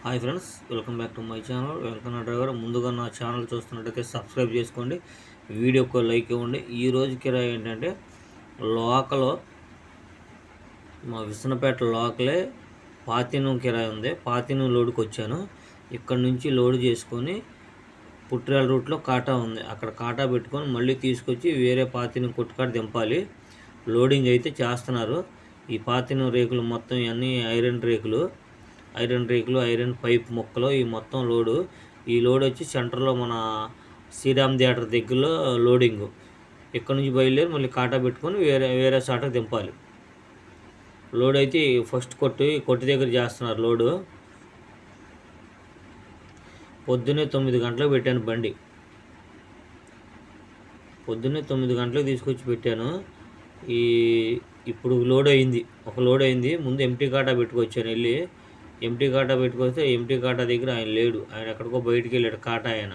Hi friends, welcome back to my channel Venkanna driver. ముందుగా నా channel చూస్తున్నట్టయితే సబ్స్క్రైబ్ చేసుకోండి, వీడియోకి లైక్ ఇవ్వండి. ఈ రోజు కిరాయి ఏంటంటే లోకల్ మా విసనపేట లోకలే పాతినం కిరాయి ఉంది. పాతినం లోడుకి వచ్చాను. ఇక్కడ నుంచి లోడ్ చేసుకొని పుట్టిరాల రూట్లో కాటా ఉంది, అక్కడ కాటా పెట్టుకొని మళ్ళీ తీసుకొచ్చి వేరే పాతినం కొట్టుకాడ దింపాలి. లోడింగ్ అయితే చేస్తున్నారు. ఈ పాతినం రేకులు మొత్తం ఇవన్నీ ఐరన్ రేకులు, ఐరన్ పైప్ మొక్కలు, ఈ మొత్తం లోడు. ఈ లోడ్ వచ్చి సెంటర్లో మన శ్రీరామ్ థియేటర్ దగ్గరలో లోడింగు. ఇక్కడ నుంచి బయలుదేరి మళ్ళీ కాటా పెట్టుకొని వేరే సాటకు దింపాలి. లోడ్ అయితే ఫస్ట్ కొట్టు దగ్గర చేస్తున్నారు లోడు. పొద్దున్నే 9 గంటలకు పెట్టాను బండి. పొద్దున్నే 9 గంటలకు తీసుకొచ్చి పెట్టాను. ఇప్పుడు లోడ్ అయింది, ఒక లోడ్ అయింది. ముందు ఎంటీ కాటా పెట్టుకొచ్చాను. వెళ్ళి ఎంటీ కాటా పెట్టుకొస్తే ఎంటీ కాటా దగ్గర ఆయన లేడు. ఆయన ఎక్కడికో బయటికి వెళ్ళాడు. కాటా ఆయన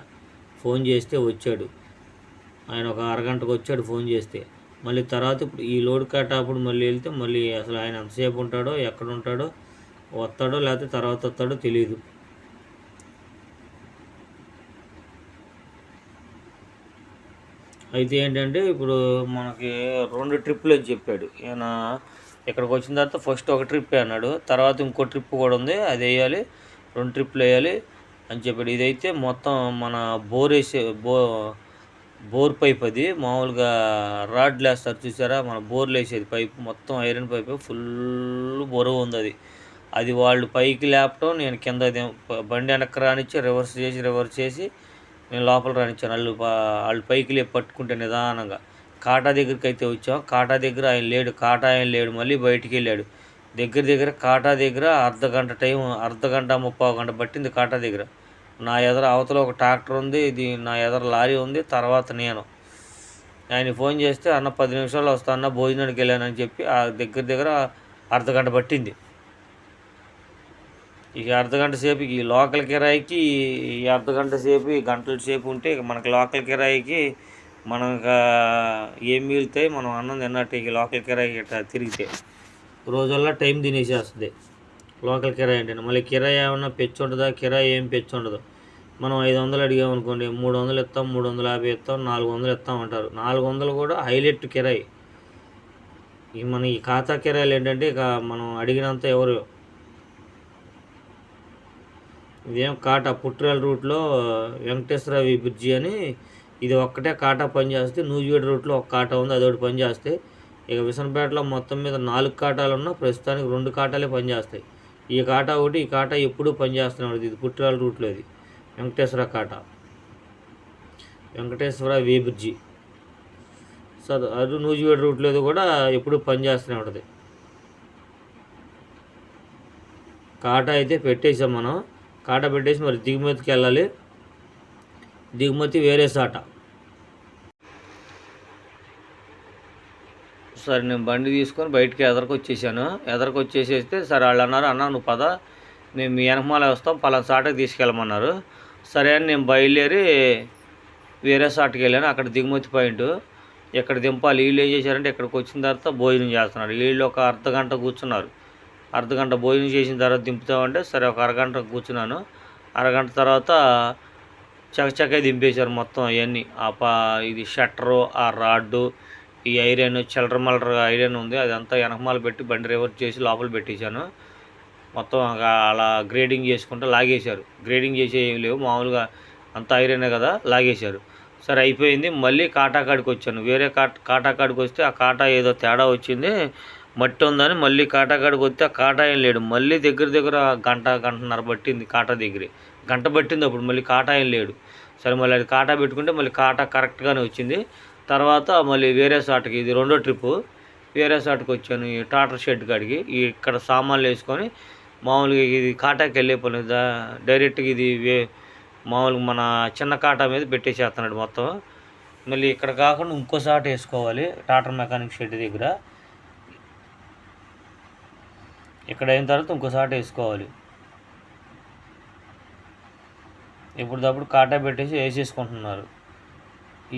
ఫోన్ చేస్తే వచ్చాడు. ఆయన ఒక అరగంటకు వచ్చాడు ఫోన్ చేస్తే. మళ్ళీ తర్వాత ఇప్పుడు ఈ లోడ్ కాటా అప్పుడు మళ్ళీ వెళ్తే మళ్ళీ అసలు ఆయన ఎంతసేపు ఉంటాడో, ఎక్కడ ఉంటాడో, వస్తాడో లేకపోతే తర్వాత వస్తాడో తెలియదు. అయితే ఏంటంటే ఇప్పుడు మనకి 2 ట్రిప్పులు అని చెప్పాడు ఈయన. ఇక్కడికి వచ్చిన తర్వాత ఫస్ట్ ఒక ట్రిప్ అన్నాడు, తర్వాత ఇంకో ట్రిప్ కూడా ఉంది, అది వేయాలి, 2 ట్రిప్పులు వేయాలి అని చెప్పాడు. ఇదైతే మొత్తం మన బోర్ పైప్. అది మామూలుగా రాడ్లు వేస్తారు చూసారా, మన బోర్లు వేసేది పైప్, మొత్తం ఐరన్ పైప్, ఫుల్ బరువు ఉంది అది. అది వాళ్ళు పైకి లేపటం, నేను కింద బండి వెనక్కి రానిచ్చి రివర్స్ చేసి నేను లోపల రానిచ్చాను. వాళ్ళు పైకి లేపి పట్టుకుంటే నిదానంగా. కాటా దగ్గరికి అయితే వచ్చాం. కాటా దగ్గర ఆయన లేడు, మళ్ళీ బయటికి వెళ్ళాడు. దగ్గర కాటా దగ్గర అర్ధగంట 30 గంట పట్టింది కాటా దగ్గర. నా ఎదురు అవతల ఒక ట్రాక్టర్ ఉంది, ఇది నా ఎదురు లారీ ఉంది, తర్వాత నేను. ఆయన ఫోన్ చేస్తే అన్న 10 నిమిషాల్లో వస్తా అన్న, భోజనానికి వెళ్ళానని చెప్పి ఆ దగ్గర అర్ధగంట పట్టింది. ఇక అర్ధగంట సేపు ఈ లోకల్ కిరాయికి, ఈ అర్ధగంట సేపు, ఈ గంటల సేపు ఉంటే ఇక మనకి లోకల్ కిరాయికి మనకు ఏం మిగులుతాయి, మనం అన్నం తిన్నట్టు. ఇక లోకల్ కిరాయి తిరిగితే రోజుల్లో టైం తినేసేస్తుంది లోకల్ కిరాయి అంటే. మళ్ళీ కిరాయి ఏమన్నా పెచ్చి ఉంటుందా? కిరాయి ఏం పెచ్చి ఉండదు. మనం 500 అడిగామనుకోండి, 300 ఇస్తాం, 350 ఇస్తాం, 400 ఇస్తాం అంటారు. 400 కూడా హైలెట్ కిరాయి. మన ఈ ఖాతా కిరాయిలు ఏంటంటే ఇక మనం అడిగినంత ఎవరు. ఇదేం కాటా పుట్టిరాల రూట్లో వెంకటేశ్వర బ్రిడ్జి అని, ఇది ఒక్కటే కాటా పనిచేస్తే. నూజివేడు రూట్లో ఒక కాటా ఉంది, అదొకటి పనిచేస్తాయి. ఇక విసనపేటలో మొత్తం మీద 4 కాటాలు ఉన్నా ప్రస్తుతానికి 2 కాటాలే పనిచేస్తాయి. ఈ కాటా ఒకటి, ఈ కాటా ఎప్పుడూ పనిచేస్తున్నాడు. ఇది పుట్టిరాల రూట్లో, ఇది వెంకటేశ్వర కాటా, వెంకటేశ్వర బ్రిడ్జి. అది నూజివేడు రూట్లో కూడా ఎప్పుడూ పనిచేస్తూనే ఉంటుంది. కాటా అయితే పెట్టేసాం మనం. కాటా పెట్టేసి మరి దిగుమతికి వెళ్ళాలి. దిగుమతి వేరే సాట. సరే నేను బండి తీసుకొని బయటికి ఎదరికి వచ్చేసేస్తే సరే వాళ్ళు అన్నారు, అన్న నువ్వు పద, మేము మీ వెనకమాల వస్తాం, పలానా సాటకి తీసుకెళ్ళమన్నారు. సరే అని నేను బయలుదేరి వేరే సాటకి వెళ్ళాను. అక్కడ దిగుమతి పాయింట్, ఎక్కడ దింపాలి. వీళ్ళు ఏం చేశారంటే ఇక్కడికి వచ్చిన తర్వాత భోజనం చేస్తున్నారు. వీళ్ళు ఒక అర్ధగంట కూర్చున్నారు. అర్ధగంట భోజనం చేసిన తర్వాత దింపుతామంటే సరే ఒక అరగంట కూర్చున్నాను. అరగంట తర్వాత చకచకే దింపేశారు మొత్తం అవన్నీ. ఇది షట్టరు, ఆ రాడ్డు, ఈ ఐరన్, చిల్లర ఐరన్ ఉంది, అదంతా వెనకమాల పెట్టి బండి రివర్స్ చేసి లోపల పెట్టేశాను. మొత్తం అలా గ్రేడింగ్ చేసుకుంటూ లాగేశారు. గ్రేడింగ్ చేసే ఏం లేవు, మామూలుగా అంతా ఐరనే కదా, లాగేశారు. సరే అయిపోయింది. మళ్ళీ కాటా కాడికి వచ్చాను. వేరే కాటా కాడికి వస్తే ఆ కాటా ఏదో తేడా వచ్చింది, మట్టి ఉందని మళ్ళీ కాటా కాడికి వస్తే ఆ కాటా ఏం లేడు. మళ్ళీ దగ్గర గంటన్నర పట్టింది కాటా దగ్గరే. గంట పట్టింది అప్పుడు, మళ్ళీ కాటా ఏం లేడు. సరే మళ్ళీ అది కాటా పెట్టుకుంటే మళ్ళీ కాటా కరెక్ట్గానే వచ్చింది. తర్వాత మళ్ళీ వేరే సాటుకి, ఇది 2వ ట్రిప్పు, వేరే సాటుకి వచ్చాను. ఈ టాటర్ షెడ్ కాడికి ఇక్కడ సామాన్లు వేసుకొని మామూలుగా ఇది కాటాకి వెళ్ళే పని డైరెక్ట్గా ఇది మామూలుగా మన చిన్న కాటా మీద పెట్టేసేస్తున్నాడు మొత్తం. మళ్ళీ ఇక్కడ కాకుండా ఇంకో సాట వేసుకోవాలి టాటర్ మెకానిక్ షెడ్ దగ్గర. ఇక్కడ అయిన తర్వాత ఇంకో సాట వేసుకోవాలి. ఇప్పుడప్పుడు కాటా పెట్టేసి వేసేసుకుంటున్నారు.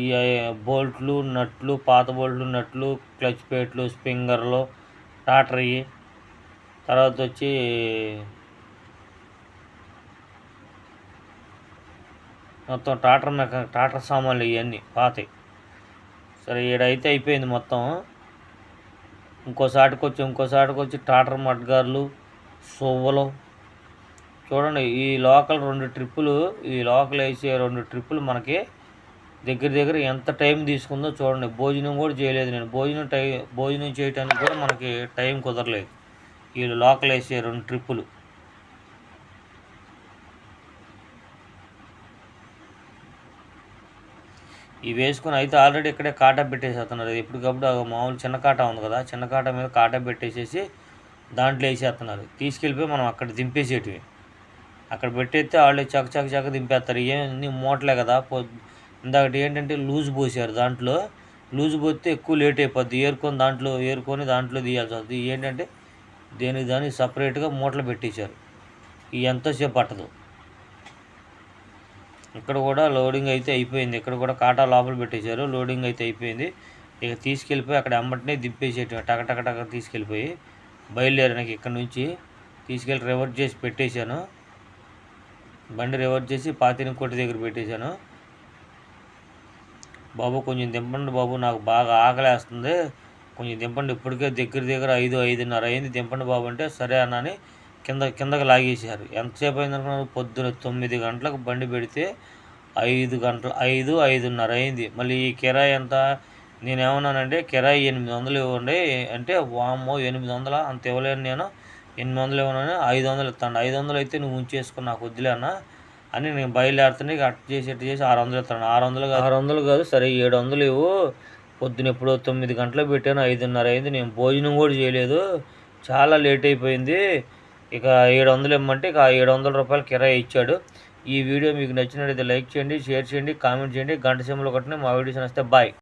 ఈ బోల్ట్లు, నట్లు, పాత బోల్ట్లు, నట్లు, క్లచ్ ప్లేట్లు, స్ప్రింగర్లు, టాటరీ, తర్వాత వచ్చి మొత్తం ట్రాక్టర్ సామాన్లు ఇవన్నీ పాతవి. సరే ఈడైతే అయిపోయింది మొత్తం. ఇంకోసాటికి వచ్చి ట్రాక్టర్ మడ్గార్లు, సువ్వలు చూడండి. ఈ లోకల్ 2 ట్రిప్పులు, ఈ లోకల్ వేసే 2 ట్రిప్పులు మనకి దగ్గర ఎంత టైం తీసుకుందో చూడండి. భోజనం కూడా చేయలేదు నేను. భోజనం చేయడానికి కూడా మనకి టైం కుదరలేదు. ఈ లోకల్ వేసే 2 ట్రిప్పులు. ఇవి వేసుకొని అయితే ఆల్రెడీ ఇక్కడే కాటా పెట్టేసేస్తున్నారు. ఎప్పటికప్పుడు మామూలు చిన్న కాటా ఉంది కదా, చిన్న కాటా మీద కాటా పెట్టేసేసి దాంట్లో వేసేస్తున్నారు. తీసుకెళ్ళిపోయి మనం అక్కడ దింపేసేటివి. అక్కడ పెట్టేస్తే వాళ్ళు చక్క దింపేస్తారు. ఇవన్నీ మూటలే కదా. ఇందాకటి ఏంటంటే లూజ్ పోసారు. దాంట్లో లూజ్ పోతే ఎక్కువ లేట్ అయిపోద్ది. ఏరుకొని దాంట్లో తీయాల్సి వస్తుంది. ఏంటంటే దానికి సపరేట్గా మూటలు పెట్టేశారు. ఇవి ఎంతోసేపు పట్టదు. ఇక్కడ కూడా లోడింగ్ అయితే అయిపోయింది. ఇక్కడ కూడా కాటా లోపల పెట్టేశారు. లోడింగ్ అయితే అయిపోయింది. ఇక తీసుకెళ్ళిపోయి అక్కడ అమ్మటనే దింపేసేయటం. టక తీసుకెళ్ళిపోయి బయలుదేరానికి ఇక్కడ నుంచి తీసుకెళ్ళి రివర్స్ చేసి పెట్టేశాను. బండి రివర్స్ చేసి పాతిని కొట్టి దగ్గర పెట్టేశాను. బాబు కొంచెం దింపండి బాబు, నాకు బాగా ఆకలేస్తుంది, కొంచెం దింపండి. ఇప్పటికే దగ్గర 5:30 అయింది, దింపండి బాబు అంటే సరే అన్నని కిందకి లాగేసారు. ఎంతసేపు అయిందనుకున్నారు? పొద్దున 9 గంటలకు బండి పెడితే 5:30 అయింది. మళ్ళీ ఈ కిరాయి ఎంత? నేనేమన్నానంటే కిరాయి 800 ఇవ్వండి అంటే, వామ్మో 800 అంత ఇవ్వలేను నేను, 800 ఇవ్వనని 500 ఇస్తాను. 500 అయితే నువ్వు ఉంచేసుకుని నాకు వద్దులే అన్న అని నేను బయలుదేరుతాను. ఇక అట్టు చేసి 600 ఇస్తాను. 600 కాదు సరే 700 ఇవ్వు, పొద్దున ఎప్పుడో 9 గంటలకు పెట్టాను, 5:30 అయింది, నేను భోజనం కూడా చేయలేదు, చాలా లేట్ అయిపోయింది, ఇక 700 ఇమ్మంటే ఇక 700 రూపాయలు కిరాయి ఇచ్చాడు. ఈ వీడియో మీకు నచ్చినట్లయితే లైక్ చేయండి, షేర్ చేయండి, కామెంట్ చేయండి, గంట సింబల్ కొట్టండి. మా వీడియోస్ నచ్చితే బాయ్.